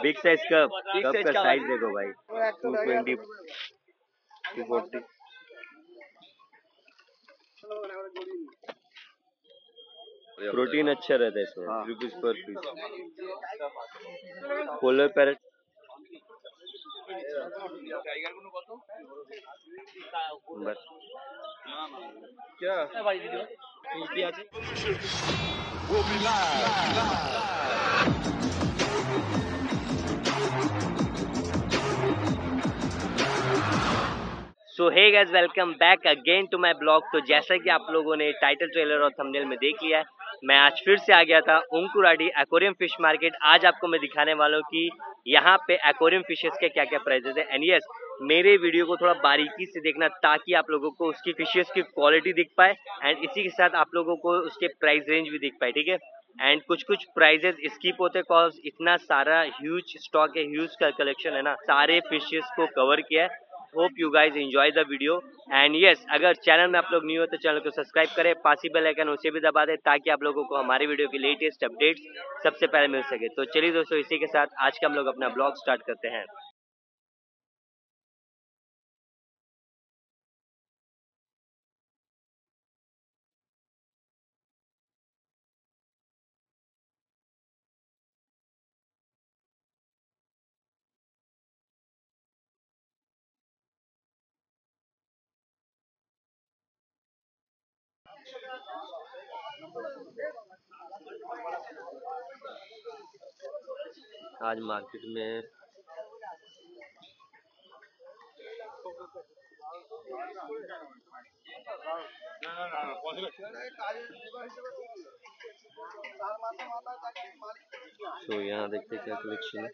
Big size cup का size देखो भाई, 220 240। प्रोटीन अच्छा रहता है इसमें, rupees per piece. Polar parrot बस क्या so hey guys, welcome back again to my blog. तो जैसा कि आप लोगों ने टाइटल ट्रेलर और थंबनेल में देख लिया है, मैं आज फिर से आ गया था ओंकुराडी एक्वेरियम फिश मार्केट। आज आपको मैं दिखाने वाला हूँ कि यहाँ पे एक्वेरियम फिशेस के क्या क्या प्राइजेस है। एंड यस, मेरे वीडियो को थोड़ा बारीकी से देखना ताकि आप लोगों को उसकी फिशेस की क्वालिटी दिख पाए एंड इसी के साथ आप लोगों को उसके प्राइस रेंज भी दिख पाए, ठीक है। एंड कुछ कुछ प्राइजेस स्किप होते कॉज इतना सारा ह्यूज स्टॉक है, ह्यूज का कलेक्शन है ना, सारे फिशेस को कवर किया है। Hope you guys enjoy the video. And yes, अगर चैनल में आप लोग न्यू हो तो चैनल को सब्सक्राइब करें, पास ही बेल आइकन उसे भी दबा दें ताकि आप लोगों को हमारे वीडियो की लेटेस्ट अपडेट्स सबसे पहले मिल सके। तो चलिए दोस्तों, इसी के साथ आज का हम लोग अपना ब्लॉग स्टार्ट करते हैं। आज मार्केट में तो यहाँ देखते क्या कलेक्शन है।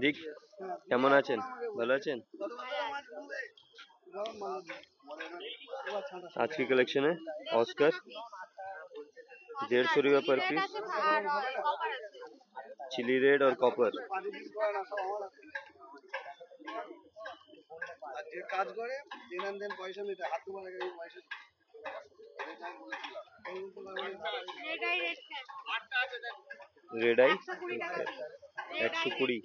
देख কেমন আছেন? ভালো আছেন? आज की कलेक्शन है ऑस्कर 150 रुपये पर पीस, चिली रेड और कॉपर। रेड आई 120।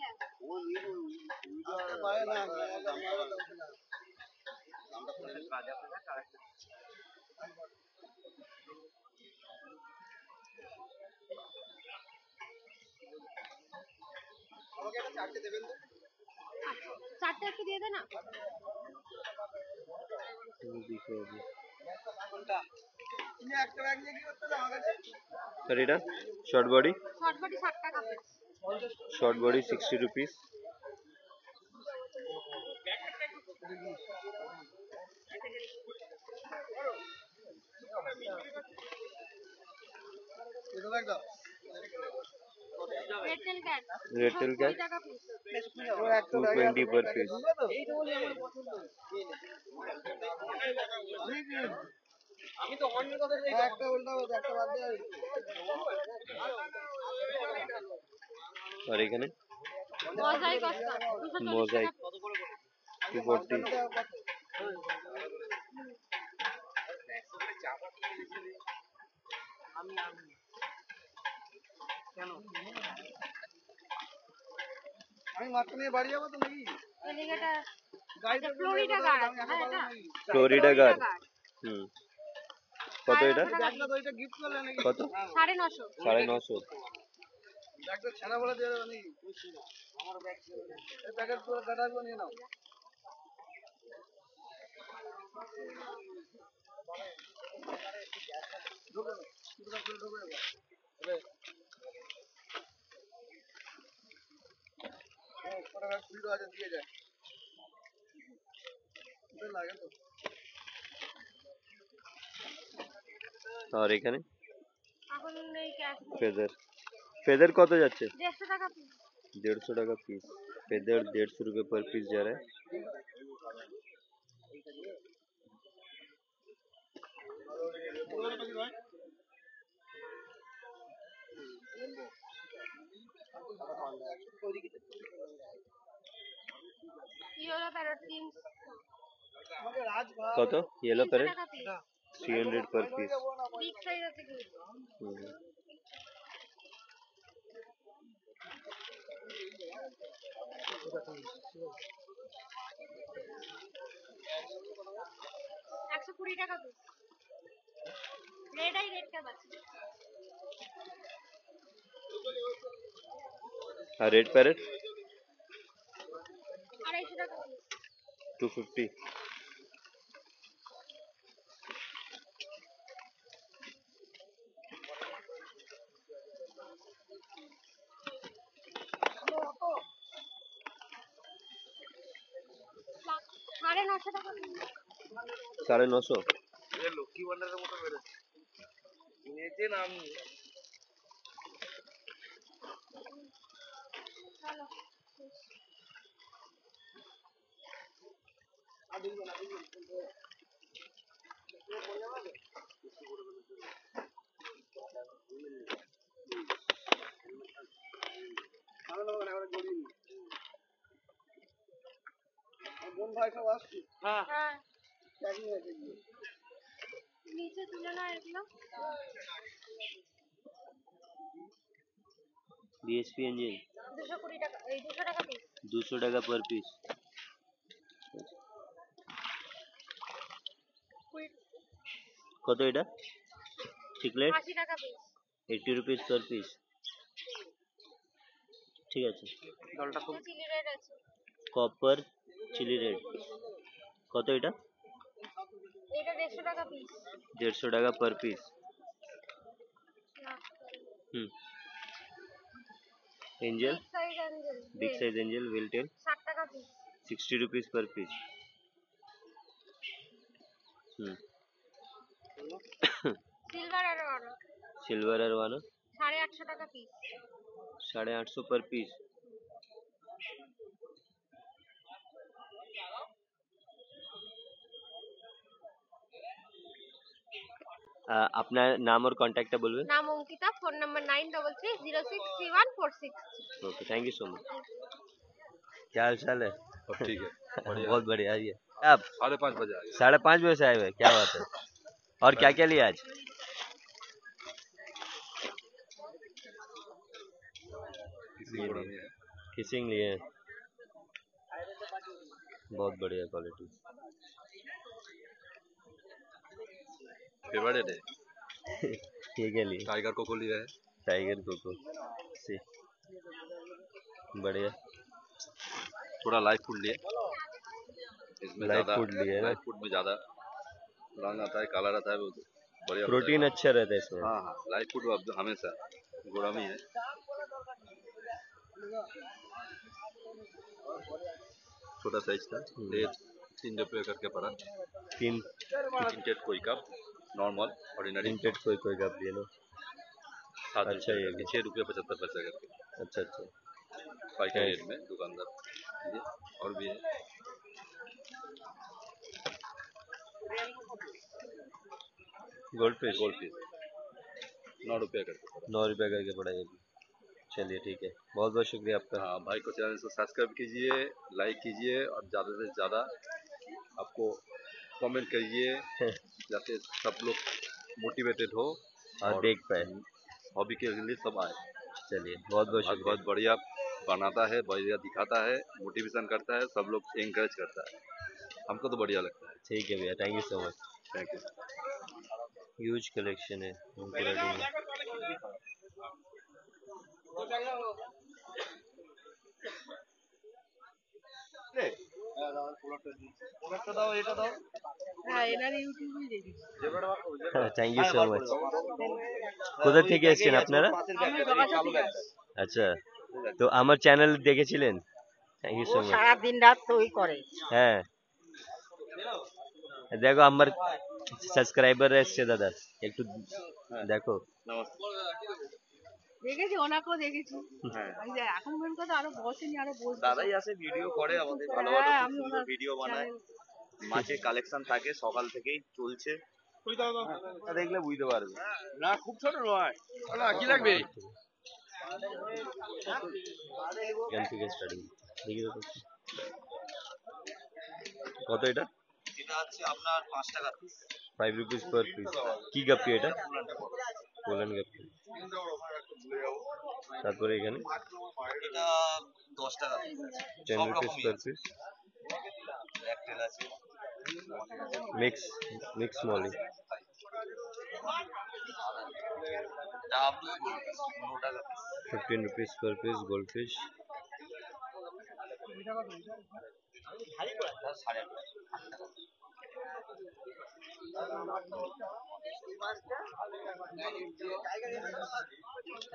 চারটে একটু দিয়ে দে না। सर এটা शॉर्ट बॉडी 60 টাকা, short body 60 rupees. Red tail cat 220 per piece. और এখানে মোজাইক 240। আমি মাত্র নিয়ে বাড়ি যাব তো নাকি? এটা ফ্লোরিডা গার্ড আছে না, এটা ফ্লোরিডা গার্ড। কত এটা? এটা গিফট করলে নাকি? কত? 950। 950। একটা ছানা বলে দিয়ে দেব নাকি? আমার ব্যাগ এই প্যাকেট পুরো কাটাগুলো নিয়ে নাও। और এখানে ফেদার ফেদার কত যাচ্ছে? 150 টাকা পিস। 150 টাকা পিস ফেদার, 150 रुपए पर पीस जा रहा है। কত yellow parrot? 300 per piece. Big size আছে কি? একশো 20 টাকা piece. Red eye red cap আছে। আর রেড প্যারেট 250 টাকা পিস। 250. সাড়ে 900 টাকা পিস। 950. ये लक्की ভান্ডারের মতো বেরোচ্ছে কিনেছে নাম চলো হ্যাঁ হ্যাঁ নিচে তুলে না এগুলো BSP engine 220 টাকা এই 200 টাকা পিস 200 টাকা per piece. কত এটা চিকলেট 80 টাকা পিস 80 rupees per piece. ঠিক আছে জলটা খুব চিলি রেড আছে কপার চিলি রেড কত এটা এটা 150 টাকা পিস 150 টাকা per piece. Angel big size angel wheel tail 60 টাকা piece 60 rupees per piece. Silver arowana silver arowana 850 টাকা পিস 850 per piece. আপনার नाम और कॉन्टैक्ट बोलबें नाम Ankita phone number 9330631463 okay thank you so much क्या हाल चाल है ठीक है बढ़िया बहुत बढ़िया आइए आप 5:30 बजे आ गए 5:30 बजे से आए हुए क्या बात है और क्या क्या लिया आज किसी को नहीं है किसिंग लिए हैं। बहुत बढ़िया क्वालिटी फेवरेट है ये क्या लिए टाइगर कोको लिया है टाइगर कोको सी बढ़िया थोड़ा लाइव फूड लिए इसमें लाइव ज्यादा फूड लिए ना लाइव फूड में ज्यादा रंग आता है काला रहता है वो बढ़िया प्रोटीन अच्छा रहता है इसमें हाँ हाँ लाइव फूड अब हमेशा गोड़ा में है छोटा साइज था रेट 3 रुपये करके पड़ा तीन इंटेड कोई कप नॉर्मल ऑर्डिनरी इंटेड कोई कप लिए लो 7 अच्छा ये भी 6 रुपये 75 पैसे करके अच्छा अच्छा पैकेट रेट में दुकानदार ये और भी है गोल्ड फिश 9 रुपये करके 9 रुपये करके पड़ा ये भी चलिए ठीक है बहुत बहुत शुक्रिया आपका हाँ भाई को चैनल को सब्सक्राइब कीजिए लाइक कीजिए और ज़्यादा से ज़्यादा आपको कमेंट करिए जाते सब लोग मोटिवेटेड हो और देख पाए हॉबी के लिए सब आए चलिए बहुत बहुत शुक्रिया बहुत बढ़िया बनाता है बढ़िया दिखाता है मोटिवेशन करता है सब लोग एंकरेज करता है हमको तो बढ़िया लगता है ठीक है भैया thank you so much thank you huge collection है उनकुराडी में থ্যাংক ইউ সো মাচ কোথা থেকে এসেছেন আপনারা আচ্ছা তো আমার চ্যানেল দেখেছিলেন থ্যাংক ইউ সো মাচ সারা দিন রাত তো ওই করে হ্যাঁ দেখো আমার সাবস্ক্রাইবার এসছে দাদা একটু দেখো দেখেছি ওনাকেও দেখেছি এখন পর্যন্ত তো আরো বসেনি আরো বসবে দাদাই আসে ভিডিও করে আমাদের ভালো ভালো খুব সুন্দর ভিডিও বানায় মাছের কালেকশন থাকে সকাল থেকেই চলছে দেখলে বুঝতে পারবে না খুব ছোট নয় না কি লাগবে এখান থেকে স্টার্টিং দেখি তো কত এটা এটা হচ্ছে আপনার 5 টাকা পিস। 5 rupees per piece কি গাপ্পি এটা পোলান গাপ্পি তারপরে এখানে এটা 10 টাকা পিস। 10 সব rupees রকমই per আছে। piece ব্ল্যাকটেল আছে। mix molly এটা আপনার 15 টাকা piece. 15 rupees per piece goldfish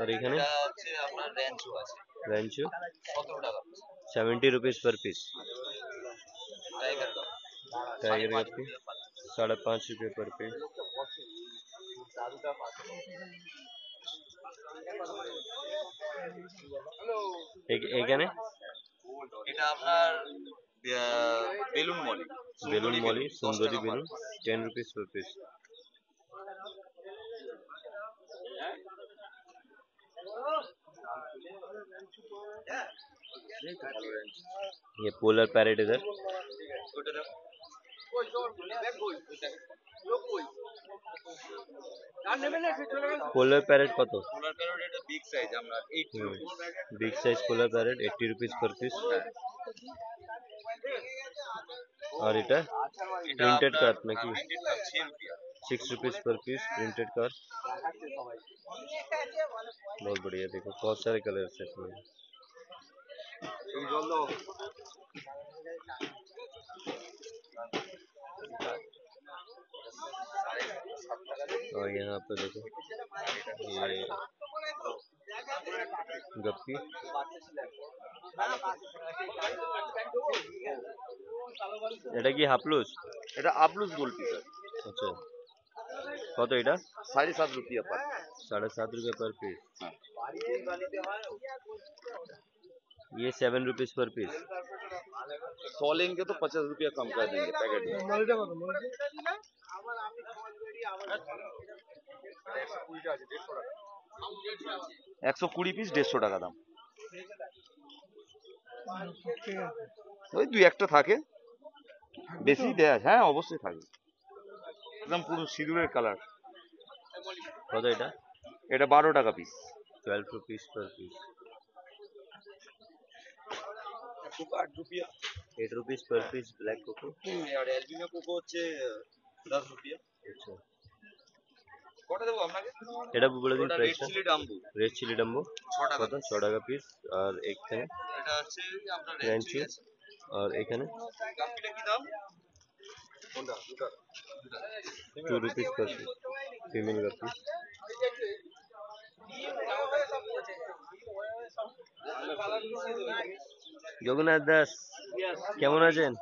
और এখানে এটা হচ্ছে আপনার র্যাঞ্চো আছে rancho 17 টাকা piece. 70 rupees per piece tiger cup tiger 5.5 गप्पी रुपये पर। 5.5 रुपये पर piece এখানে এটা আপনার বেলুন মলি বেলুন মলি 10 সুন্দরী টাকা বেলুন 10 rupees per piece ये पोलर पैरेट इधर पोलर पैरेट কত পোলার প্যারট এটা বিগ সাইজ আপনার 80 rupees. Big size polar parrot 80 rupees per piece और এটা प्रिंटेड কাপ নাকি 6 rupees per piece printed cup बहुत बढ़िया देखो बहुत सारे कलर्स हैं इसमें और यहाँ पे देखो ये गप्पी এটা কি হাফলুস এটা আপলুস গোল পিস আচ্ছা কত এটা 7.5 रुपया पर। 7.5 रुपये पर पीस ये 7 rupees पर पीस 100 लेंगे तो 50 रुपया कम कर देंगे पैकेट में। 120 পিস 150 টাকা দাম। ওই দুই একটা থাকে বেশি দেয়া হ্যাঁ অবশ্যই থাকে একদম পুরো সিঁদুরের কালার। কত এটা এটা 12 টাকা piece. 12 rupees per piece 8 rupees per piece black coco আর অ্যালবিনো কোকো হচ্ছে 10 রুপিয়া। আচ্ছা কটা দেবো আপনাকে? এটা বলে দিন ওটা রেড প্রাইসটা chilli dumbo red chilli dumbo 6 টাকা। কত 6 টাকা পিস আর এখানে এটা হচ্ছে আপনার র্যাঞ্চো রেঞ্চি আছে। আর এখানে গাপ্পিটা কি দাম? কোনটা? দুটো 2 rupees per piece female guppy Jagannath Das কেমন আছেন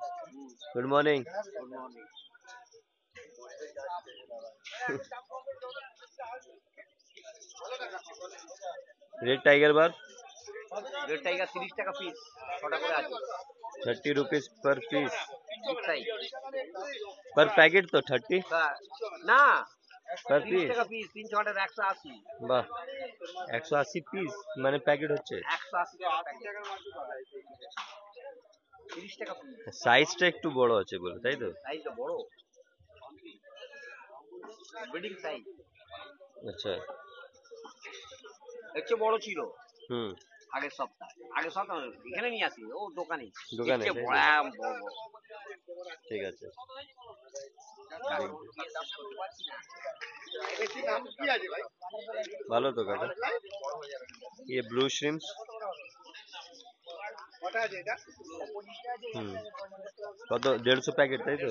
good morning red tiger barb red tiger 30 টাকা পিস 6টা করে আছে। 30 rupees per piece पर पैकेट तो 30 না पर 30 piece টাকা পিস 3 6টার 180। বাহ 180 পিস মানে প্যাকেট হচ্ছে 180 টাকা প্যাকেট 30 টাকা পিস। সাইজটা একটু বড় আছে বলে তাই তো সাইজটা বড় ওয়েডিং সাইজ আচ্ছা একটু বড় ছিল হুম আগের সপ্তাহে এখানে নিয়ে আসি ও দোকানে দোকানে, এর চেয়ে তাই তো? বড় বড়। ঠিক আছে ভালো তো কাকা ये ब्लू श्रिम्स হুম কত 150 প্যাকেট তাই তো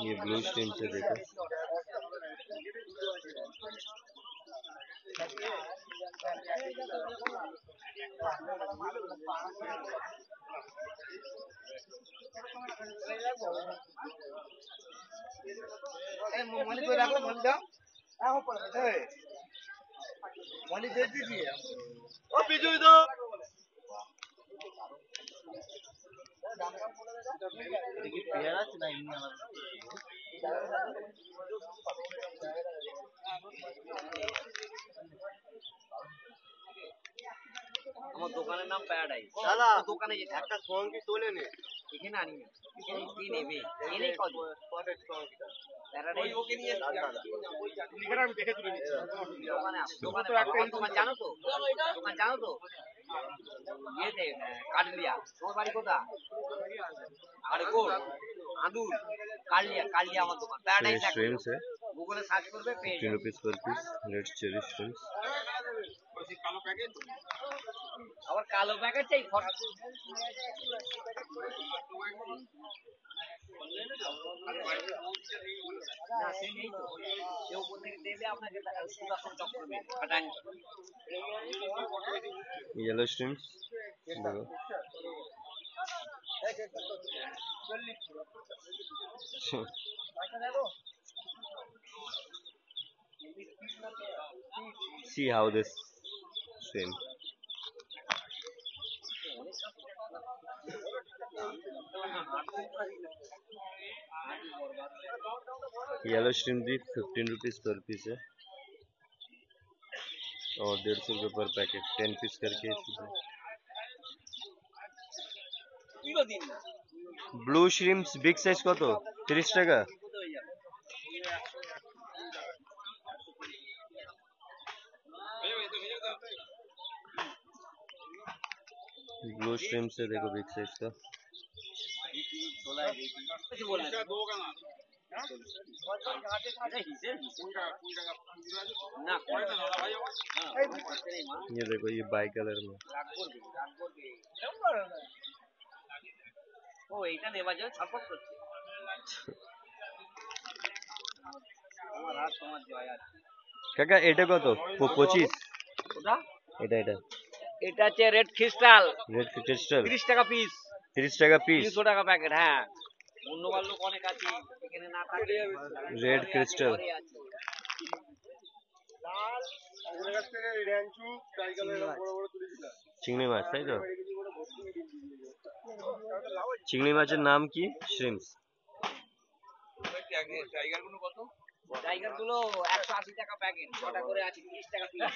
ये ब्लू श्रिम्स है देखो আমার দোকানের নাম প্যারাডাইস। দাদা দোকানে যেতে একটা সঙ্গী তোলে নে এখানে আনি না, কি নেবে এনে কত স্পটেড সঙ্গীটা প্যারাডাইস ওকে নিয়ে আমি দেখে তুলে নিচ্ছি দোকানে দোকান জানো তো, দোকান জানো তো ইয়েতে কাটলিয়া। তোমার বাড়ি কোথা? আরে কোন আদুর কাটলিয়া, কাটলিয়া আমার দোকান প্যারাডাইস। shrimps है গুগলে সার্চ করবে পেয়ে 15 rupees per piece. Red cherry shrimps. আবার কালো প্যাকেট চাই না, সে নেই তো, কেউ উপর থেকে দেবে আপনাকে সুদর্শন চক্র দেবে কাটানি। Yellow shrimps. देखो see how this shrimp. Yellow shrimp भी 15 रुपीज पर पीस है और 150 रुपये पर पैकेट 10 पीस करके इसमें। ब्लू श्रिम्प्स बिग साइज कत 30 টাকা। ब्लू श्रिम्प से देखो बिग साइज का। ये देखो ये बाई कलर में। ও এইটা নেবার জন্য ছটফট করছে। আমার হাত তোমার জয় আছে। কাকা এটা কত 25? ওটা এটা এটা হচ্ছে রেড ক্রিস্টাল, রেড ক্রিস্টাল 30 টাকা পিস, 30 টাকা পিস। 300 টাকা প্যাকেট। হ্যাঁ অন্য লোক অনেক আছে, এখানে না থাকে রেড ক্রিস্টাল। চিংড়ি মাছ তাই তো? চিংড়ি মাছের নাম কি? শ্রিম্পস। টাইগার গুলো 180 টাকা প্যাকেট, 6টা করে আছে 30 টাকা পিস।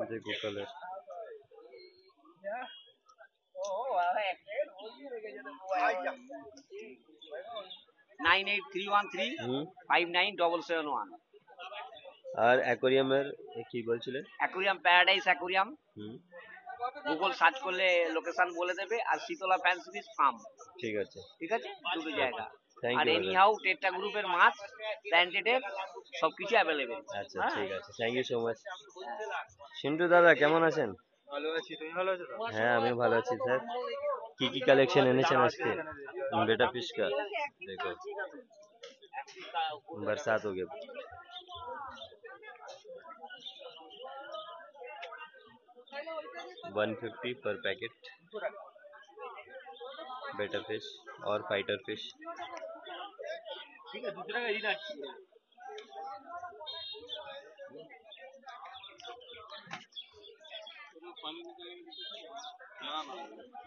देखो कलर 9831359771। আর অ্যাকোরিয়ামের কি বলছিলেন? Aquarium paradise aquarium, Google search করলে লোকেশন বলে দেবে। আর শীতলা ফ্যান্সি ফিশ ফার্ম। ঠিক আছে ঠিক আছে, দুটো জায়গা। থ্যাংক আর ইউ। এনি হাউ টেট্রা গ্রুপের মাছ প্ল্যান্টেডের সবকিছু অ্যাভেলেবেল। আচ্ছা ঠিক আছে, thank you so much. Sintu দাদা কেমন আছেন? ভালো আছি, তুমি ভালো আছো তো? হ্যাঁ আমি ভালো আছি স্যার। কি কি কালেকশন এনেছেন আজকে? बेटा फिश का देखो बरसात हो गया। $150 पर पैकेट बेटा फिश और फाइटर फिश। ठीक है, दूसरा का ही ना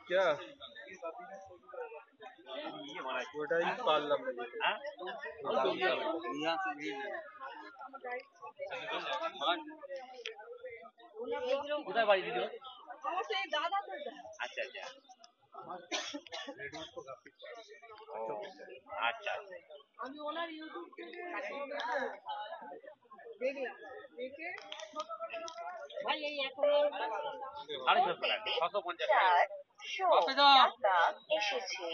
क्या ওটাই পারলাম না। কোথায় বাড়ি দিল? আচ্ছা আচ্ছা আমি ওনার ইউটিউব থেকে দেখলাম, দেখে ভাই এই এখন 650 টাকা। এসেছে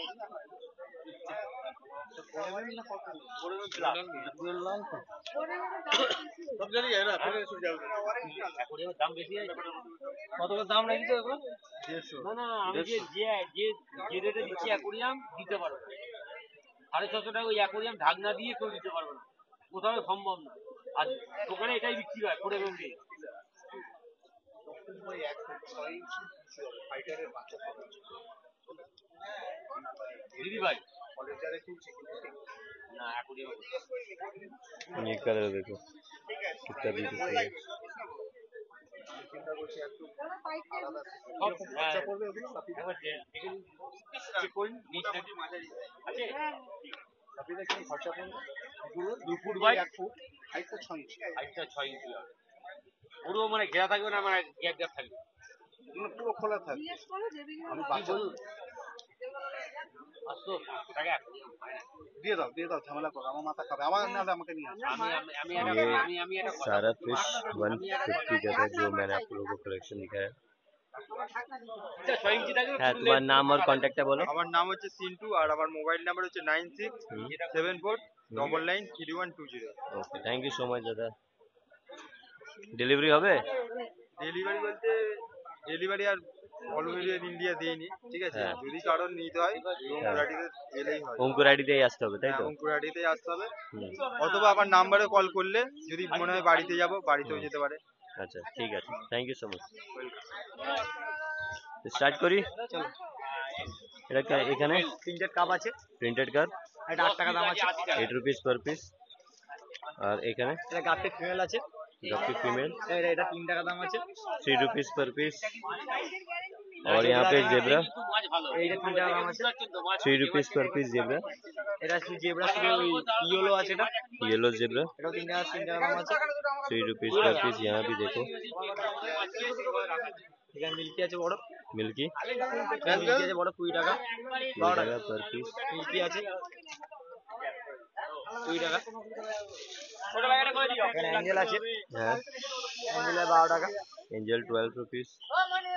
সব জানি না, ফেলে শুনে যাও। অ্যাকোরিয়ামের দাম বেশি আছে। কত করে দাম রেখেছো এখন? 150। না আমি যে রেটে দিচ্ছি অ্যাকোরিয়াম দিতে পারবো না। 650 টাকা ওই অ্যাকোরিয়াম ঢাকনা দিয়ে কেউ দিতে পারবে না, কোথাও সম্ভব না। আর দোকানে এটাই বিক্রি হয় করে বেশি। দিদি ভাই না অ্যাকোরিয়াম ये कलर देखो कितना ब्यूटीफुल है। চিন্তা করছি একটু আলাদা খরচা পড়বে ওগুলো সাপিটা কি খরচা পড়বে? 2 ফুট বাই 1 ফুট, হাইটটা 6 ইঞ্চি। হাইটটা 6 ইঞ্চি পুরো মানে ঘেরা থাকবে না, মানে গ্যাপ গ্যাপ থাকবে। এগুলো পুরো খোলা থাকবে। জিজ্ঞেস করো দেবীকে আমি বাচ্চা আসো টাকা দিয়ে দাও ঝামেলা করো, আমার মাথা খাবে, আমার না আমাকে নিয়ে আসো। আমি একটা सारा फिश 150 का था जो मैंने आप लोगों को कलेक्शन दिखाया। 6 ইঞ্চি থাকবে। হ্যাঁ, তোমার নাম আর কন্ট্যাক্টটা বলো। আমার নাম হচ্ছে সিন্টু আর আমার মোবাইল নাম্বার হচ্ছে 9674993120। ওকে, থ্যাংক ইউ সো মাচ দাদা। ডেলিভারি হবে? ডেলিভারি বলতে ডেলিভারি আর অল ওভার ইন্ডিয়া দেইনি, ঠিক আছে? হ্যাঁ। যদি কারোর নিতে হয় অঙ্কুরাটিতে এলেই হয়। অঙ্কুরাটিতেই আসতে হবে, তাই তো? অঙ্কুরাটিতেই আসতে হবে, হুম, অথবা আমার নাম্বারে কল করলে যদি মনে হয় বাড়িতে যাব বাড়িতেও যেতে পারে। আচ্ছা ঠিক আছে, thank you so much. Start করি। চলো। এটা এখানে প্রিন্টেড কাপ আছে, প্রিন্টেড কার, এটা 8 টাকা দাম আছে। 8 रुपीस पर পিস। আর এখানে এটা গাপ্পি ফিমেল আছে, गप्पी फीमेल এটা 3 টাকা দাম আছে। 3 रुपीस पर पीस। और यहाँ पे जेब्रा, এইটা 3 টাকা দাম আছে। 3 रुपीस पर पीस जेब्रा। এটা জেব্রা শুধু ইয়েলো আছে, এটা येलो जेब्रा এটাও 3 টাকা দাম আছে। 3 रुपीस पर पीस। यहाँ भी देखो এখানে মিল্কি আছে বড়, मिल्की মিল্কি আছে বড় 20 টাকা। 2 টাকা पर पीस। মিল্কি আছে 2 টাকা। এখানে অ্যাঞ্জেল আছে, হ্যাঁ, অ্যাঞ্জেল 12 টাকা। Angel 12 rupees.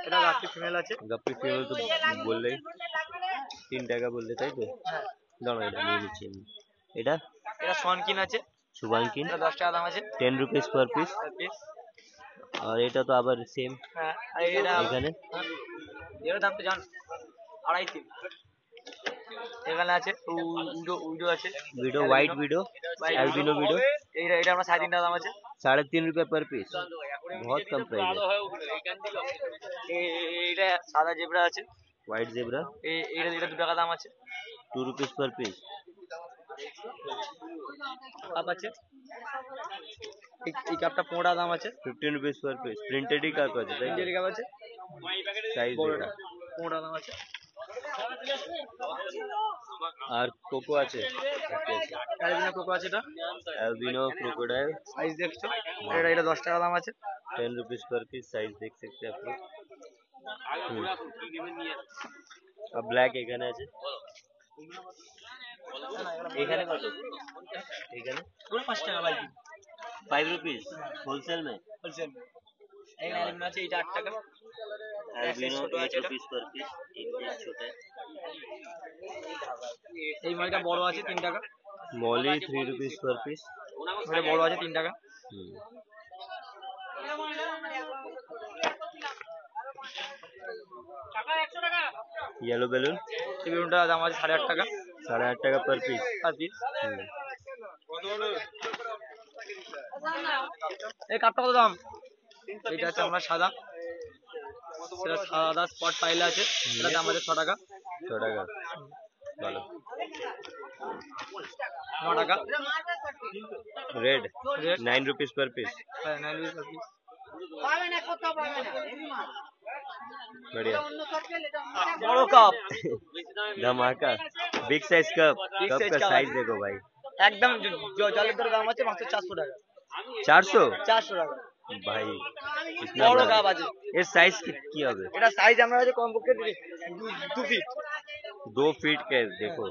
এটা গাপ্পি ফিমেল আছে, गप्पी फीमेल तो बोलले 3 টাকা বললে, তাই তো? দাঁড়াও, এটা নিয়ে নিচ্ছি আমি। এটা এটা সনকিন আছে, শুভাঙ্কিন, এটা 10 টাকা দাম আছে 10 रुपीस पर पीस। পিস। আর এটা তো আবার সেম হ্যাঁ, আর এটা এখানে। এর দাম তো জান 2.5-3। এখানে আছে উইডো আছে, window, white window, albino window, এটা আমরা 3.5 টাকা দাম আছে। 3.5 रुपए पर पीस। बहुत कम प्राइस है। এটা সাদা জেব্রা আছে, वाइट जेब्रा এটা 2 টাকা দাম আছে। 2 रुपीस पर पीस। কাপ আছে, এই কাপটা 15 টাকা দাম আছে। 15 रुपीस पर पीस। प्रिंटेड ही का আছে, তাই তো? ইন্ডিয়ান কাপ আছে, সাইজ বড়টা 15 টাকা দাম আছে। আর কোকো আছে, অ্যালবিনো কোকো আছে, এটা एल्बिनो क्रोकोडाइल সাইজ দেখছো, এটা 10 টাকা দাম আছে। 10 रुपीस पर पीस। साइज देख सकते हैं आप लोग। अब ब्लैक এখানে আছে। এখানে কত? এখানে 5 টাকা ভাই, 5 रुपीस होलसेल में। হোলসেল। এখানে অ্যালবিনো আছে, এটা 8 টাকা। एल्बिनो ছোট 8 আছে এটা। रुपीस पर पीस। एक पीस छोटा है। এই মালটা বড় আছে 3 টাকা। मौली 3 रुपीस पर पीस। এটা বড় আছে 3 টাকা। येलो बैलून এই বেলুনটার দাম আছে 8.5 টাকা 8.5 টাকা पर पीस। আর পিস। এই কাপটা কত দাম? এটা আছে আমরা সাদা, সেটা সাদা স্পট পাইলে আছে, এটা দাম আছে 6 টাকা। 6 টাকা ভালো। 9 টাকা। रेड Red 9 रुपीस पर पीस। হ্যাঁ 9 পিস আর পিস। बढ़िया। বড় কাপ धमाका big size cup. Big cup size का cup साइज है। देखो भाई। একদম জলের দর দাম আছে মাত্র 400 টাকা। 400 400 টাকা। भाई इतना বড় बड़ा। কাপ আছে, এর সাইজ কি হবে? এটা সাইজ আমরা আছে কমপক্ষে 2 ফিট। 2 फीट का है, देखो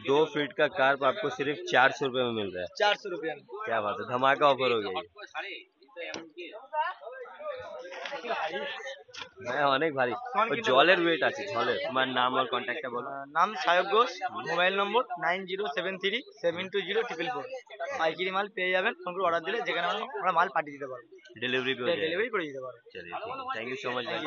2 फीट का कार्प आपको सिर्फ 400 रुपए में मिल रहा है। 400 रुपया। क्या बात है, धमाका ऑफर हो गया ये। হ্যাঁ অনেক ভারী। জলের ওয়েট আছে, জলের। তোমার নাম আর কন্ট্যাক্টটা বলো। নাম সায়ক ঘোষ, মোবাইল নম্বর 9073720444। পাইকারি মাল পেয়ে যাবেন, ফোন করে অর্ডার দিলে যেখানে আমরা মাল পাঠিয়ে দিতে পারবো, डिलीवरी भी हो ডেলিভারি করে দিতে পারবো। चलिए ठीक है, थैंक यू सो मच भाई।